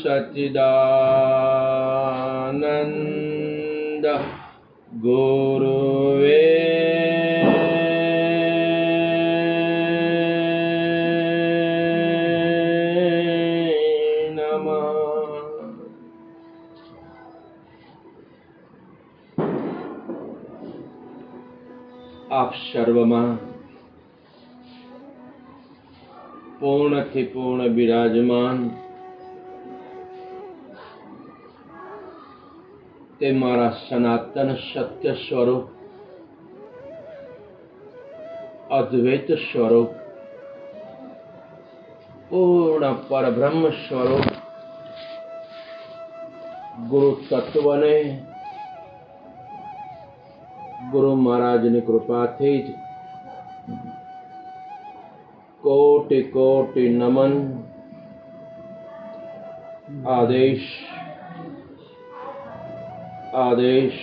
सच्चिदानंद गुरुवे आप सर्वમાં પૂર્ણથી પૂર્ણ બિરાજમાન તે મારા સનાતન સત્ય સ્વરૂપ અદ્વૈત સ્વરૂપ પૂર્ણ પરબ્રહ્મ સ્વરૂપ ગુરુ તત્વને ગુરુ મહારાજની કૃપાથી જ कोटि कोटि नमन आदेश आदेश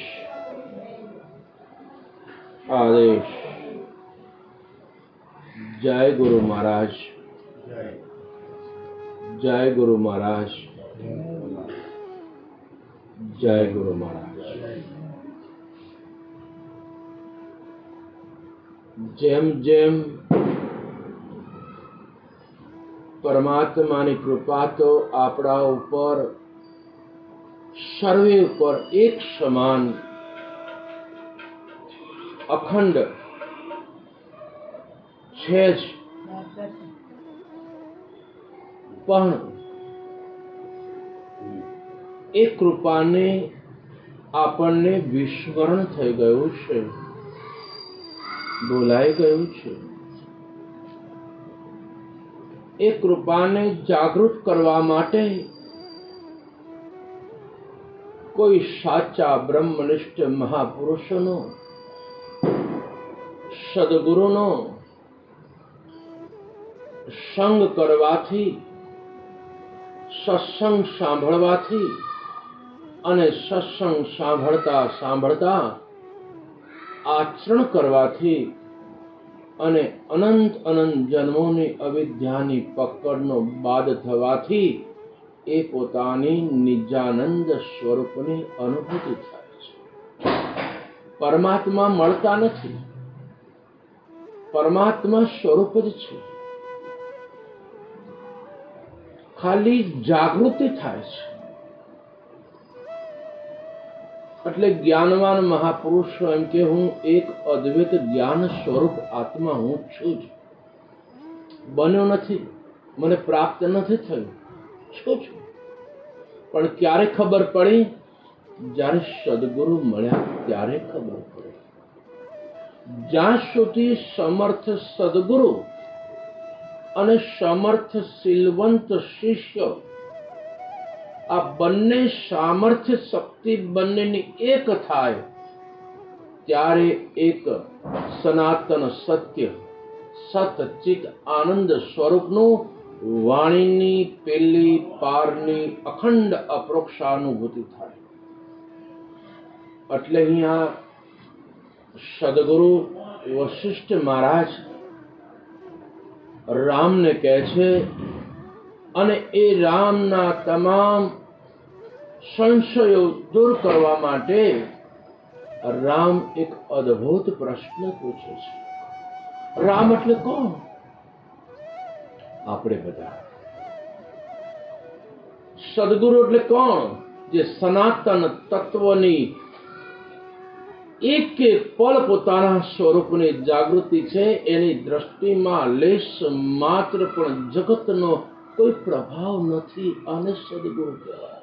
आदेश जय गुरु महाराज जय गुरु महाराज जय गुरु महाराज जेम जेम परमात्माની કૃપા તો આપણા ઉપર સર્વે ઉપર એક સમાન અખંડ છે જ, પણ એ કૃપાને આપણને વિસ્મરણ થઈ ગયું છે, ભૂલાઈ ગયું છે. એ કૃપાને જાગૃત કરવા માટે કોઈ સાચા બ્રહ્મનિષ્ઠ મહાપુરુષોનો, સદગુરુનો સંગ કરવાથી, સત્સંગ સાંભળવાથી અને સત્સંગ સાંભળતા સાંભળતા આચરણ કરવાથી અને અનંત અનંત જન્મોની અવિદ્યાની પકડનો બાદ થવાથી એ પોતાની નિજાનંદ સ્વરૂપની અનુભૂતિ થાય છે. પરમાત્મા મળતા નથી, પરમાત્મા સ્વરૂપ જ છે. ખાલી જાગૃતિ થાય છે. એટલે જ્ઞાનવાન મહાપુરુષ એમ કે હું એક અદ્વૈત જ્ઞાન સ્વરૂપ આત્મા હું છું જ, બન્યો નથી, મને પ્રાપ્ત નથી થયું, છું છું. પણ ક્યારે ખબર પડી? જ્યારે સદગુરુ મળ્યા ત્યારે ખબર પડી. જ્યાં સુધી સમર્થ સદગુરુ અને સમર્થ શીલવંત શિષ્ય આ બંને સામર્થ્ય શક્તિ બંનેની એક થાય ત્યારે એક સનાતન સત્ય સતચિત આનંદ સ્વરૂપનું વાણીની પેલી પારની અખંડ અપરોક્ષાનુભૂતિ થાય. એટલે અહીંયા સદગુરુ વશિષ્ઠ મહારાજ રામને કહે છે અને એ રામના તમામ સંશયો દૂર કરવા માટે રામ એક અદ્ભુત પ્રશ્ન પૂછે છે. રામ એટલે કોણ? આપણે બધા. સદગુરુ એટલે કોણ? જે સનાતન તત્વની એક એક પળ પોતાના સ્વરૂપની જાગૃતિ છે, એની દ્રષ્ટિમાં લેશ માત્ર પણ જગતનો કોઈ પ્રભાવ નથી. આને સદગુરુ કહેવાય.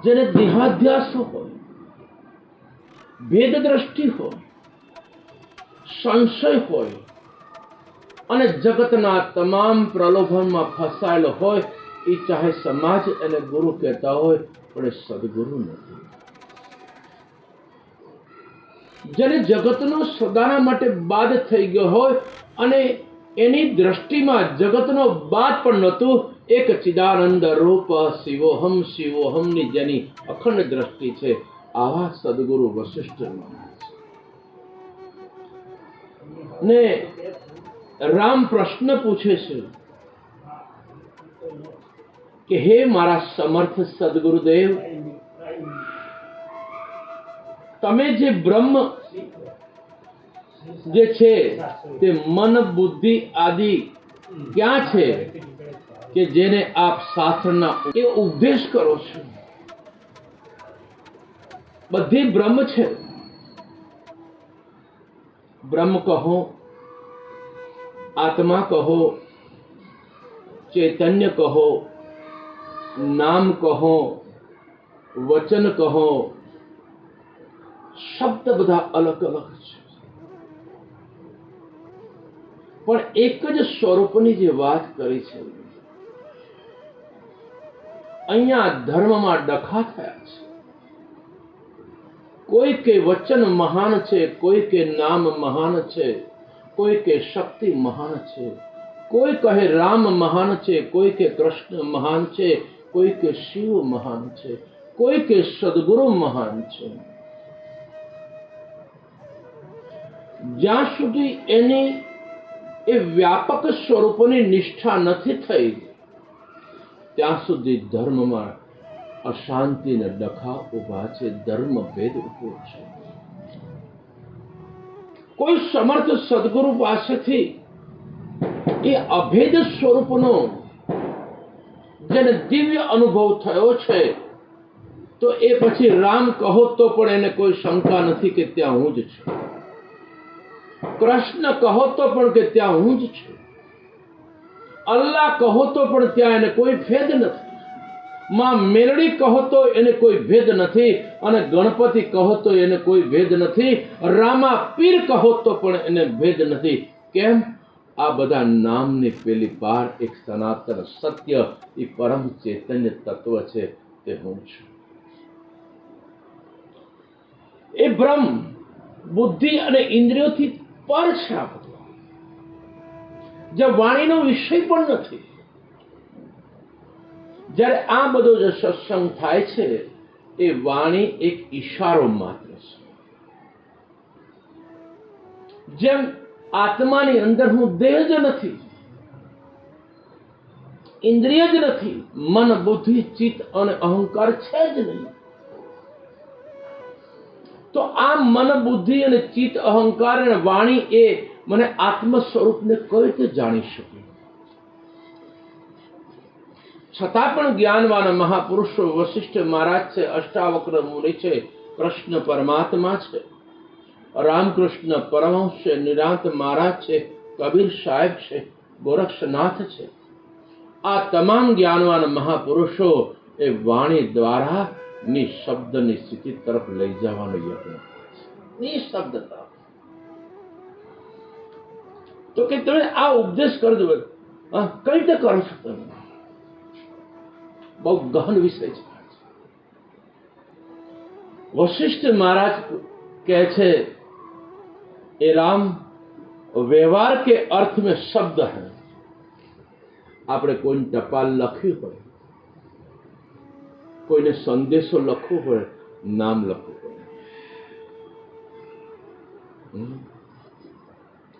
જેને દેહાધ્યાસ હોય, ભેદ દ્રષ્ટિ હોય, સંશય હોય અને જગતના તમામ પ્રલોભનમાં ફસાયેલો હોય, એ ચાહે સમાજ એને ગુરુ કહેતા હોય, પણ એ સદગુરુ નથી. જેને જગતનો સદાના માટે બાદ થઈ ગયો હોય અને એની દ્રષ્ટિમાં જગતનો બાદ પણ નહોતું, એક ચિદાનંદ રૂપ શિવોહમ શિવોહમની જેની અખંડ દ્રષ્ટિ છે, આવા સદગુરુ વશિષ્ઠ મહારાજ. ને રામ પ્રશ્ન પૂછે છે કે હે મારા સમર્થ સદગુરુદેવ, તમે જે બ્રહ્મ જે છે તે મન બુદ્ધિ આદિ ક્યાં છે કે જેને આપ શાસ્ત્રના એ ઉપદેશ કરો છો? બધી બ્રહ્મ છે. બ્રહ્મ કહો, આત્મા કહો, ચૈતન્ય કહો, નામ કહો, વચન કહો, શબ્દ બધા અલગ અલગ છે, પણ એક જ સ્વરૂપની જે વાત કરી છે, અહીંયા ધર્મમાં ડખા થયા છે. કોઈ કે વચન મહાન છે, કોઈ કે નામ મહાન છે, કોઈ કે શક્તિ મહાન છે, કોઈ કહે રામ મહાન છે, કોઈ કે કૃષ્ણ મહાન છે, કોઈ કે શિવ મહાન છે, કોઈ કે સદગુરુ મહાન છે. જ્યાં સુધી એની એ વ્યાપક સ્વરૂપની નિષ્ઠા નથી થઈ, ત્યાં સુધી ધર્મમાં અશાંતિ ને ડખા ઉભા છે, ધર્મ ભેદ ઉભો છે. કોઈ સમર્થ સદગુરુ પાસેથી એ અભેદ સ્વરૂપનો જેને દિવ્ય અનુભવ થયો છે, તો એ પછી રામ કહો તો પણ એને કોઈ શંકા નથી કે ત્યાં હું જ છું. કૃષ્ણ કહો તો પણ કે ત્યાં હું જ છું. અલ્લાહ કહો તો પણ ત્યાં એને કોઈ ભેદ નથી. માં મેલડી કહો તો એને કોઈ ભેદ નથી, અને ગણપતિ કહો તો એને કોઈ ભેદ નથી. રામા પીર કહો તો પણ એને ભેદ નથી. કેમ? આ બધા નામની પેલી પાર એક સનાતન સત્ય, એ પરમ ચૈતન્ય તત્વ છે, તે હું છું. એ બ્રહ્મ બુદ્ધિ અને ઇન્દ્રિયોથી પર છે. આ બધું જે વાણીનો વિષય પણ નથી. જ્યારે આ બધો જે સત્સંગ થાય છે, એ વાણી એક ઈશારો માત્ર છે. જેમ આત્માની અંદર હું દેહ જ નથી, ઇન્દ્રિય જ નથી, મન બુદ્ધિ ચિત્ત અને અહંકાર છે જ નહીં, તો આ મન બુદ્ધિ અને ચિત્ત અહંકાર અને વાણી એ મને આત્મ સ્વરૂપને કઈ રીતે જાણી શકે? છતાં પણ જ્ઞાનવાન મહાપુરુષો વશિષ્ઠ મહારાજ છે, અષ્ટાવક્ર મુનિ છે, કૃષ્ણ પરમાત્મા છે, રામકૃષ્ણ પરમહંસ છે, નિરાંત મહારાજ છે, કબીર સાહેબ છે, ગોરક્ષનાથ છે. આ તમામ જ્ઞાનવાન મહાપુરુષો એ વાણી દ્વારા નિશબ્દની સ્થિતિ તરફ લઈ જવાનો યત્ન કરે છે. નિશબ્દ તરફ. તો કે તમે આ ઉપદેશ કરજો, કઈ રીતે કરો છો તમે? બહુ ગહન વિષય છે. વશિષ્ઠ મહારાજ કહે છે, એ રામ व्यवहार के अर्थ में शब्द है. આપણે કોઈને ટપાલ લખ્યું હોય, કોઈને સંદેશો લખવો હોય, નામ લખવું પડે.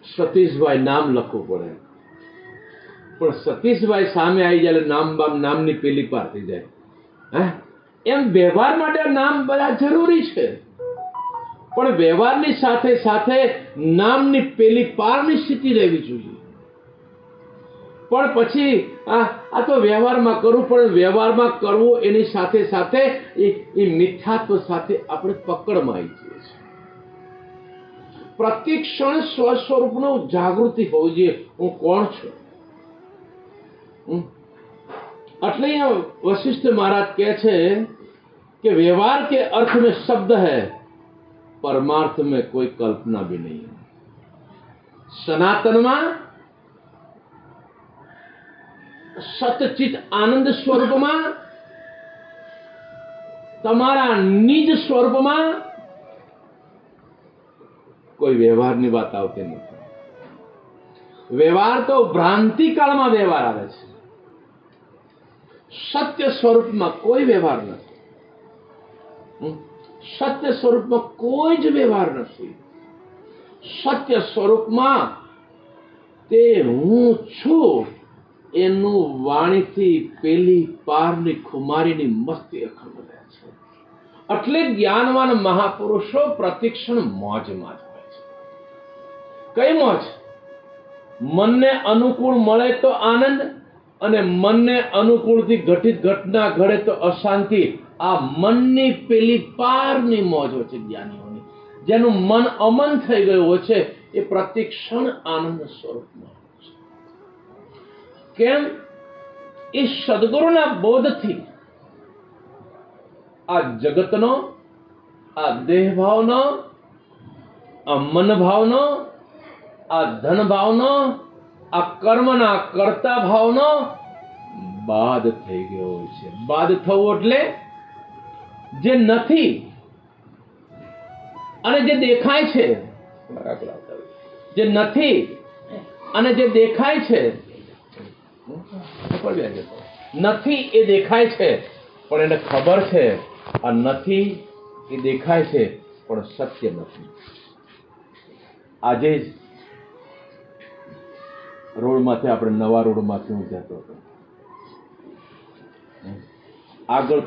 સતીશભાઈ નામ લખવું પડે, પણ સતીશભાઈ સામે આવી જાય નામની પેલી પાર થઈ જાય. એમ વ્યવહાર માટે નામ બધા જરૂરી છે, પણ વ્યવહારની સાથે સાથે નામની પેલી પારની સ્થિતિ રહેવી જોઈએ. પણ પછી આ તો વ્યવહારમાં કરવું, પણ વ્યવહારમાં કરવું એની સાથે સાથે એ મિથ્યાત્વ સાથે આપણે પકડમાં આવી જઈએ છીએ. પ્રત્યેક ક્ષણ સ્વસ્વરૂપનો જાગૃતિ હોવી જોઈએ, હું કોણ છું. એટલે वशिष्ठ महाराज કહે છે कि व्यवहार के अर्थ में शब्द है, परमार्थ में कोई कल्पना भी नहीं है. સનાતનમાં સતચિત આનંદ સ્વરૂપમાં, તમારા નિજ સ્વરૂપમાં કોઈ વ્યવહારની વાત આવતી નથી. વ્યવહાર તો ભ્રાંતિ કાળમાં વ્યવહાર આવે છે. સત્ય સ્વરૂપમાં કોઈ વ્યવહાર નથી. સત્ય સ્વરૂપમાં કોઈ જ વ્યવહાર નથી. સત્ય સ્વરૂપમાં તે હું છું એનું વાણીથી પેલી પારની ખુમારીની મસ્તી અખંડ રહે છે. એટલે જ્ઞાનવાન મહાપુરુષો પ્રતિક્ષણ મોજમાં જ હોય છે. કઈ મોજ? મનને અનુકૂળ મળે તો આનંદ, અને મનને અનુકૂળથી ઘટિત ઘટના ઘડે તો અશાંતિ. આ મનની પેલી પારની મોજ હોય છે જ્ઞાનીઓની. જેનું મન અમન થઈ ગયું હોય છે એ પ્રતિક્ષણ આનંદ સ્વરૂપમાં હોય છે. કેમ? એ સદગુરુના બોધથી આ જગતનો, આ દેહ ભાવનો, આ મન ભાવનો, આ ધન ભાવનો, આ કર્મના કર્તા ભાવનો બાદ થઈ ગયો હોય છે. બાદ થવું એટલે જે નથી અને જે દેખાય છે, જે નથી અને જે દેખાય છે, નથી એ દેખાય છે પણ એને ખબર છે આ નથી એ દેખાય છે પણ સત્ય નથી. આજે જ રોડમાંથી આપણે નવા રોડમાંથી હું જતો હતો, આગળ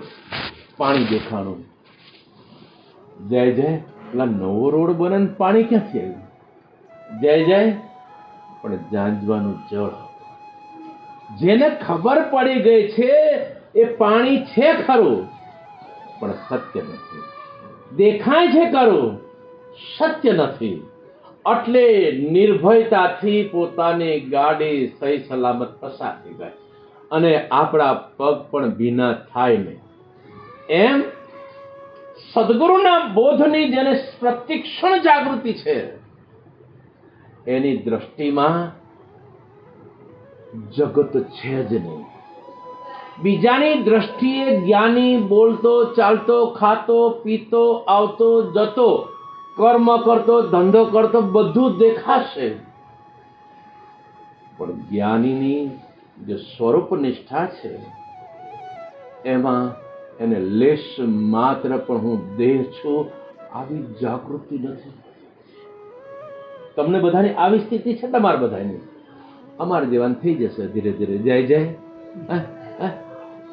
પાણી દેખાણું. જય જય, પેલા નવો રોડ બને ને પાણી ક્યાંથી આવ્યું? જય જય, પણ જાંજવાનું જળ. જેને ખબર પડી ગઈ છે એ પાણી છે ખરું પણ સત્ય નથી, દેખાય છે ખરું સત્ય નથી. એટલે નિર્ભયતાથી પોતાની ગાડી સહી સલામત પસાર થઈ ગઈ અને આપણા પગ પણ ભીના થાય નહીં. એમ સદગુરુના બોધની જેને પ્રતિક્ષણ જાગૃતિ છે એની દ્રષ્ટિમાં જગત છે જ નહીં. બીજાની દ્રષ્ટિએ જ્ઞાની બોલતો, ચાલતો, ખાતો, પીતો, આવતો, જતો, કર્મ કરતો, ધંધો કરતો બધું દેખાશે, પણ જ્ઞાનીની જે સ્વરૂપ નિષ્ઠા છે એમાં એને લેશ માત્ર પણ હું દેહ છું આવી જાગૃતિ નથી. તમને બધાની આવી સ્થિતિ છે? તમારે બધાની? અમારે જેવાન થઈ જશે ધીરે ધીરે. જય જય.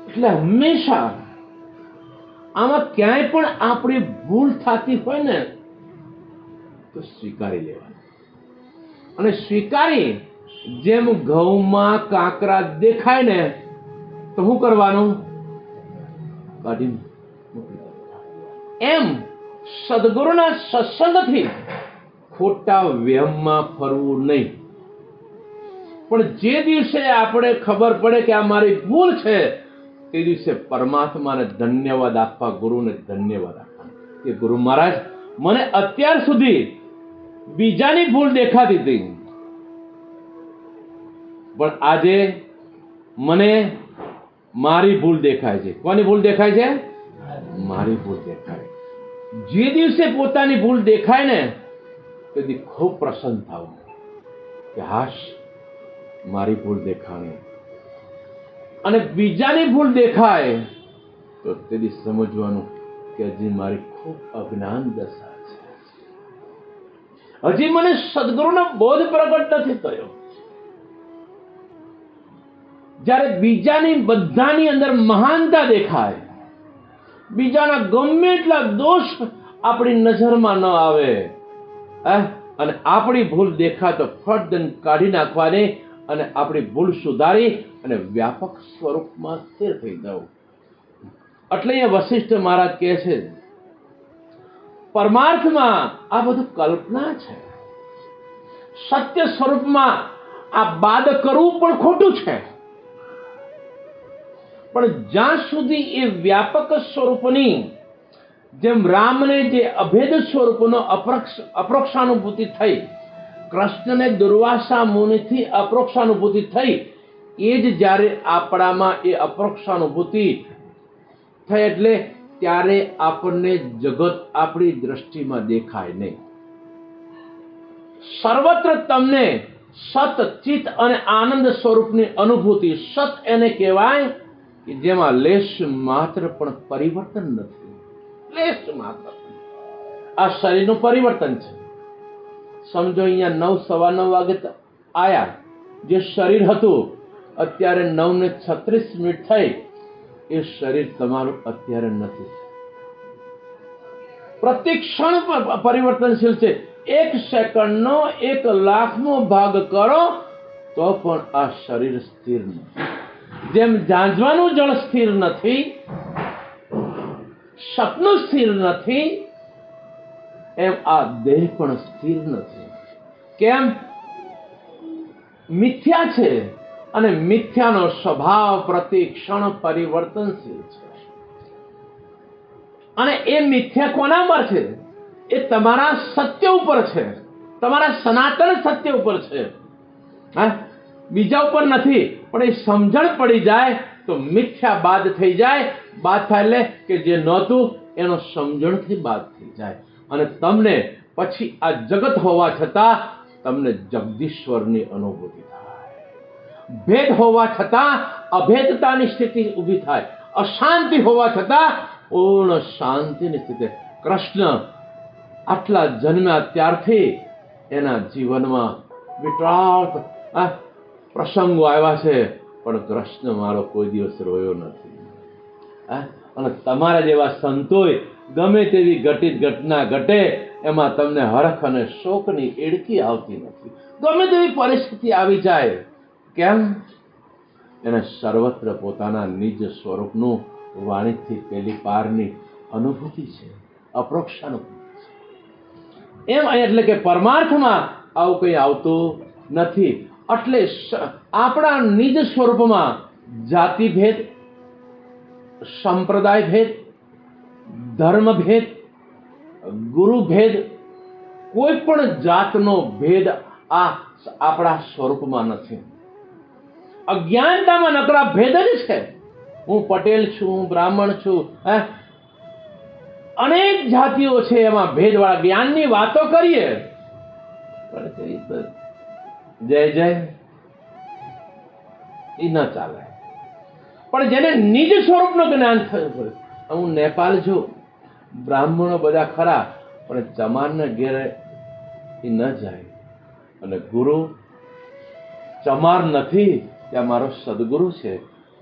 એટલે હંમેશા આમાં ક્યાંય પણ આપણી ભૂલ થતી હોય ને તો સ્વીકારી લેવાની, અને સ્વીકારી જેમ ઘઉંમાં કાંકરા દેખાય ને તો શું કરવાનું? કાઢી મૂકી દેવાનું. એમ સદગુરુના સત્સંગથી ખોટા વ્યમમાં ફરવું નહીં. પણ જે દિવસે આપણે ખબર પડે કે આ મારી ભૂલ છે તે દિવસે પરમાત્માને ધન્યવાદ આપવા, ગુરુને ધન્યવાદ આપવા કે ગુરુ મહારાજ મને અત્યાર સુધી બીજાની ભૂલ દેખાતી હતી પણ આજે મને મારી ભૂલ દેખાય છે. કોની ભૂલ દેખાય છે? મારી ભૂલ દેખાય. જે દિવસે પોતાની ભૂલ દેખાય ને તેથી ખૂબ પ્રસન્ન થવું કે હાશ મારી ભૂલ દેખાણી. અને બીજાની ભૂલ દેખાય તો તેથી સમજવાનું કે હજી મારી ખૂબ અજ્ઞાન દશા છે, હજી મને સદગુરુનો બોધ પ્રગટ નથી થયો. જ્યારે બીજાની બધાની અંદર મહાનતા દેખાય, બીજાના ગમે એટલા દોષ આપણી નજરમાં ન આવે અને આપણી ભૂલ દેખાય તો ફટ કાઢી નાખવાની અને આપણી ભૂલ સુધારી અને વ્યાપક સ્વરૂપમાં સ્થિર થઈ જવું. એટલે અહીંયા વશિષ્ઠ મહારાજ કહે છે પરમાર્થમાં આ બધું કલ્પના છે, સત્ય સ્વરૂપમાં આ બાદ કરવું પણ ખોટું છે. પણ જ્યાં સુધી એ વ્યાપક સ્વરૂપની જેમ રામને જે અભેદ સ્વરૂપનો અપરોક્ષાનુભૂતિ થઈ, કૃષ્ણને દુર્વાસા મુનિથી અપરોક્ષાનુભૂતિ થઈ, એ જ જ્યારે આપણામાં એ અપરોક્ષાનુભૂતિ થઈ એટલે ત્યારે આપણને જગત આપણી દ્રષ્ટિમાં દેખાય નહીં. સર્વત્ર તમને સત, ચિત્ત અને આનંદ સ્વરૂપની અનુભૂતિ. સત એને કહેવાય કે જેમાં લેશ માત્ર પણ પરિવર્તન નથી. લેશ માત્ર. આ શરીરનું પરિવર્તન છે. સમજો અહીંયા 9, 9:15 વાગે આયા, જે શરીર હતું અત્યારે 9:36 થઈ, એ શરીર તમારું અત્યારે નથી. પ્રતિ ક્ષણ પરિવર્તનશીલ છે. 1 સેકન્ડનો 1,00,000મો ભાગ કરો તો પણ આ શરીર સ્થિર નથી. જેમ ઝાંઝવાનું જળ સ્થિર નથી, સપનું સ્થિર નથી, એમ આ દેહ પણ સ્થિર નથી. કેમ? મિથ્યા છે, અને મિથ્યાનો સ્વભાવ પ્રતિ ક્ષણ પરિવર્તનશીલ છે. અને એ મિથ્યા કોના પર છે? એ તમારા સત્ય ઉપર છે, તમારા સનાતન સત્ય ઉપર છે. હા, બીજા ઉપર નથી. પણ એ સમજણ પડી જાય તો મિથ્યા બાદ થઈ જાય. બાદ થાય એટલે કે જે નહોતું એનો સમજણથી બાદ થઈ જાય. અને તમને પછી આ જગત હોવા છતાં તમને જગદીશ્વરની અનુભૂતિ થાય. ભેદ હોવા છતાં અભેદતાની સ્થિતિ ઊભી થાય. અશાંતિ હોવા છતાં પૂર્ણ શાંતિની સ્થિતિ. કૃષ્ણ આટલા જન્મ્યા ત્યારથી એના જીવનમાં વિકરાળ પ્રસંગો આવ્યા છે, પણ કૃષ્ણ મારો કોઈ દિવસ રોયો નથી. અને તમારા જેવા સંતોય ગમે તેવી ઘટિત ઘટના ઘટે એમાં તમને હરખ અને શોકની એડકી આવતી નથી. ગમે તેવી પરિસ્થિતિ આવી જાય, કેમ? એને સર્વત્ર પોતાના નિજ સ્વરૂપનું વાણીથી પેલી પારની અનુભૂતિ છે, અપરોક્ષ અનુભૂતિ છે. એમ એટલે કે પરમાર્થમાં આવું કંઈ આવતું નથી. એટલે આપણા નિજ સ્વરૂપમાં જાતિ ભેદ, સંપ્રદાય ભેદ, ધર્મ ભેદ, ગુરુ ભેદ, કોઈ પણ જાતનો ભેદ આ આપણા સ્વરૂપમાં નથી. અજ્ઞાનતામાં નકરા ભેદ જ છે. હું પટેલ છું, હું બ્રાહ્મણ છું, અનેક જાતિઓ છે, એમાં ભેદવાળા જ્ઞાનની વાતો કરીએ જય જય એ ન ચાલે. પણ જેને નિજ સ્વરૂપનું જ્ઞાન થયું હોય, હું નેપાળ છું, બ્રાહ્મણો બધા ખરા, પણ ચમારના ઘેરે એ ન જાય. અને ગુરુ ચમાર નથી, ત્યાં મારો સદગુરુ છે.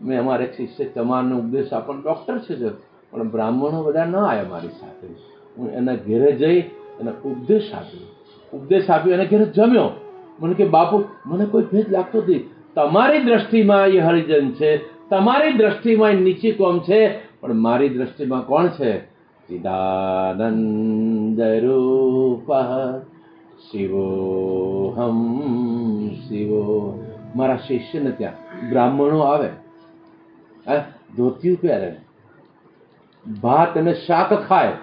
મેં અમારે શિષ્ય ચમારનો ઉપદેશ આપણને ડૉક્ટર છે, પણ બ્રાહ્મણો બધા ન આવ્યા મારી સાથે. હું એના ઘેરે જઈ અને ઉપદેશ આપ્યો, એના ઘેરે જમ્યો. મને કે બાપુ, મને કોઈ ભેદ લાગતો નથી. તમારી દ્રષ્ટિમાં એ હરિજન છે, તમારી દ્રષ્ટિમાં એ નીચી કોમ છે, પણ મારી દ્રષ્ટિમાં કોણ છે? ચિદાનંદ રૂપ શિવોહમ શિવો. મારા શિષ્યને ત્યાં બ્રાહ્મણો આવે, ધોતિયું પહેરે, ભાત અને શાક ખાય,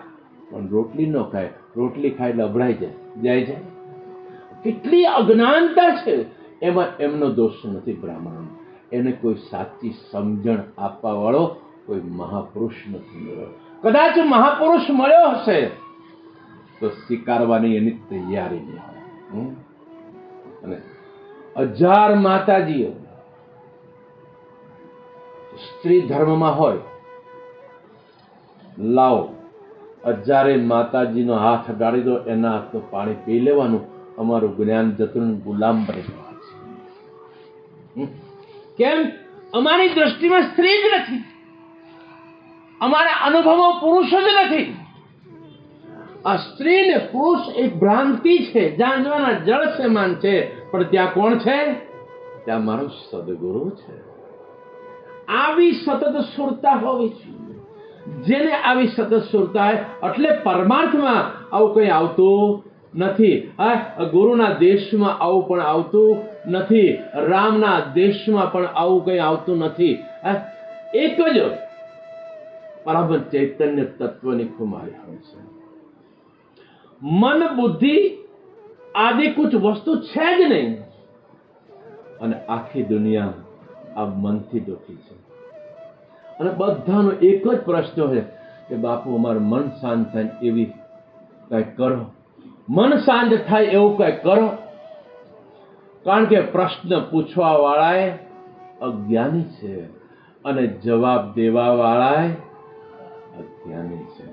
પણ રોટલી ન ખાય. રોટલી ખાય એટલે અભડાઈ જાય. જાય. કેટલી અજ્ઞાનતા છે એમાં. એમનો દોષ નથી બ્રાહ્મણ. એને કોઈ સાચી સમજણ આપવા વાળો કોઈ મહાપુરુષ નથી મળ્યો. કદાચ મહાપુરુષ મળ્યો હશે તો સ્વીકારવાની એની તૈયારી નહીં હોય. અને 1000 માતાજીઓ સ્ત્રી ધર્મમાં હોય, લાવો 1000 માતાજીનો હાથ અડાડી દો, એના હાથનું પાણી પી લેવાનું. અમારું જ્ઞાન જતું ગુલામ બની જવા છે. કેમ? અમારી દ્રષ્ટિમાં સ્ત્રી જ નથી, અમારા અનુભવો પુરુષ જ નથી. આ સ્ત્રી ને પુરુષ એક ભ્રાંતિ છે, જાણવાના જળ સમાન છે. પણ ત્યાં કોણ છે? ત્યાં મારો સદગુરુ છે. આવી સતત સુરતા હોવી જોઈએ. જેને આવી સતત સુરતા એટલે પરમાર્થમાં આવું કંઈ આવતું નથી. ગુરુના દેશમાં આવું પણ આવતું નથી, રામના દેશમાં પણ આવું કંઈ આવતું નથી. એક જ પરમ ચૈતન્ય તત્વની ખુમારી હોય છે. મન બુદ્ધિ આદિ કુછ વસ્તુ છે જ નહીં, અને આખી દુનિયા આ મનથી દુઃખી છે. અને બધાનો એક જ પ્રશ્ન છે કે બાપુ, અમારું મન શાંત થાય એવી કંઈક કરો, મન શાંત થાય એવું કંઈક કરો. કારણ કે પ્રશ્ન પૂછવા વાળાએ અજ્ઞાની છે, અને જવાબ દેવા વાળાએ અજ્ઞાની છે.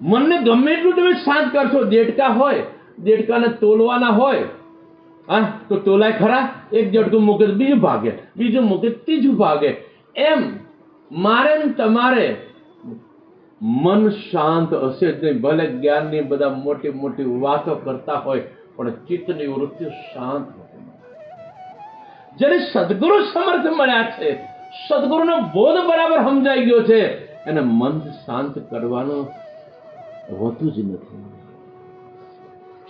મનને ગમે એટલું તમે શાંત કરશો, દેડકા હોય, દેડકાને તોલવાના હોય હા તો તોલાય ખરા, એક ઝટકું મૂકે તો બીજું ભાગે, બીજું મૂકે તો ત્રીજું ભાગે. એમ મારે ને તમારે મન શાંત હશે જ નહીં. ભલે જ્ઞાનની બધા મોટી મોટી વાતો કરતા હોય પણ ચિત્તની વૃત્તિ શાંત હોતી નથી. જેને સદગુરુ સમર્થ મળ્યા છે, સદગુરુનો બોધ બરાબર સમજાઈ ગયો છે, એને મન શાંત કરવાનું હોતું જ નથી.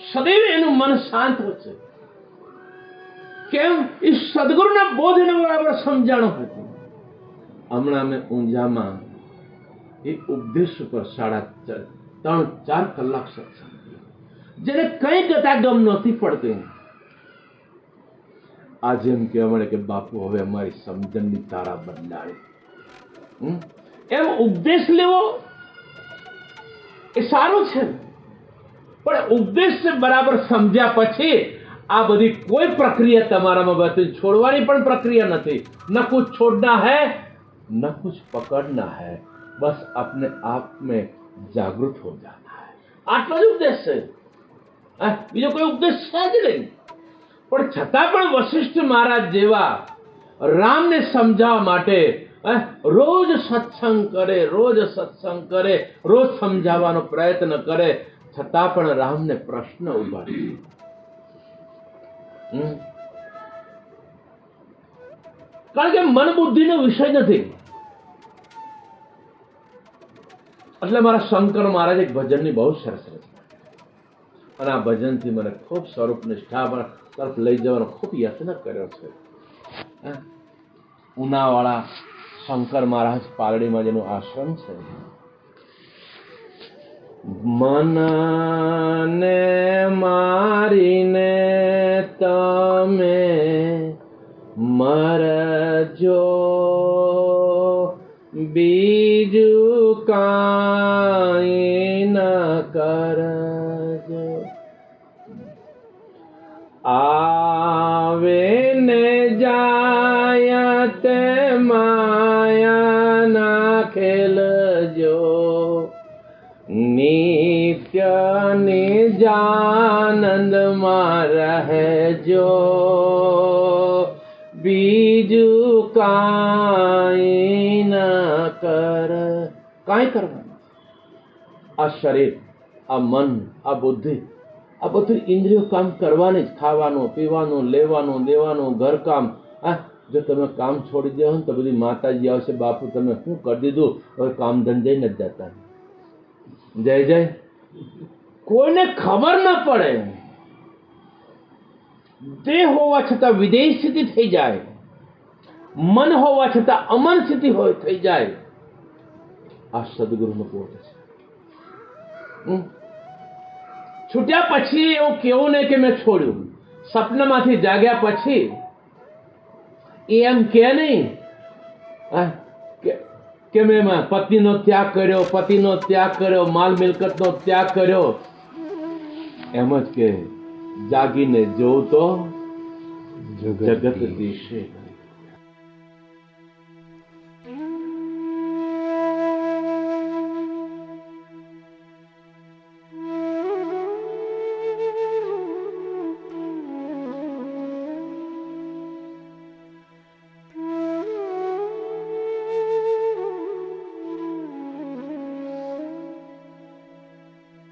સદૈવ એનું મન શાંત છે. કેમ? એ સદગુરુના બોધ એને બરાબર સમજાણો હતો. હમણાં અમે ઊંઝામાં એ ઉપદેશ ઉપર 3-4 કલાક સત્સંગ, જેને કઈ ગતાગમ નહોતી પડતી. આજે એમ કહેવા મળે કે બાપુ હવે અમારી સમજણની તારા બદલાણી. એમ ઉપદેશ લેવો એ સારું છે, પણ ઉપદેશ બરાબર સમજ્યા પછી આ બધી કોઈ પ્રક્રિયા તમારામાં બધી છોડવાની પણ પ્રક્રિયા નથી. ન કુછ છોડના है न कुछ पकड़ना है, बस अपने आप में जागृत हो जाना है. આટલો જ ઉપદેશ છે, બીજો કોઈ ઉપદેશ છે જ નહીં. પણ છતાં પણ વશિષ્ઠ મહારાજ જેવા રામને સમજાવવા માટે રોજ સત્સંગ કરે, રોજ સત્સંગ કરે, રોજ સમજાવવાનો પ્રયત્ન કરે, છતાં પણ રામને પ્રશ્ન ઉભા થાય. કારણ કે મન બુદ્ધિનો વિષય નથી. એટલે મારા શંકર મહારાજ એક ભજનની બહુ સરસ રચના, અને આ ભજનથી મને ખૂબ સ્વરૂપ નિષ્ઠા તરફ લઈ જવાનો ખૂબ યત્ન કર્યો છે. ઉનાવાળા શંકર મહારાજ પાલડીમાં જેનું આશ્રમ છે. મનને મારીને તમે મરજો, બીજું કાંઈ ન કરજો. આવે ને જાય તે માયાના ખેલજો, નિત્ય નિજાનંદમાં રહેજો, બીજું કાંઈ ન કાંઈ કરવાનું. આ શરીર, આ મન, આ બુદ્ધિ, આ બધું ઇન્દ્રિયો કામ કરવાની જ. ખાવાનું, પીવાનું, લેવાનું, દેવાનું, ઘરકામ. જો તમે કામ છોડી દો ને તો બધી માતાજી આવશે, બાપુ તમે શું કરી દીધું, હવે કામ ધંધે નથી જતા. જય જય. કોઈને ખબર ન પડે. દેહ હોવા છતાં વિદેહ સ્થિતિ થઈ જાય, મન હોવા છતાં અમન સ્થિતિ થઈ જાય. આ સદગુરુનો બોધ છે. છૂટ્યા પછી એવું કેવું નહીં કે મેં છોડ્યું. સપનામાંથી જાગ્યા પછી એમ કે નહીં કે મેં પત્નીનો ત્યાગ કર્યો, પતિનો ત્યાગ કર્યો, માલ મિલકતનો ત્યાગ કર્યો. એમ જ કે જાગીને જોઉં તો જગત દિશે.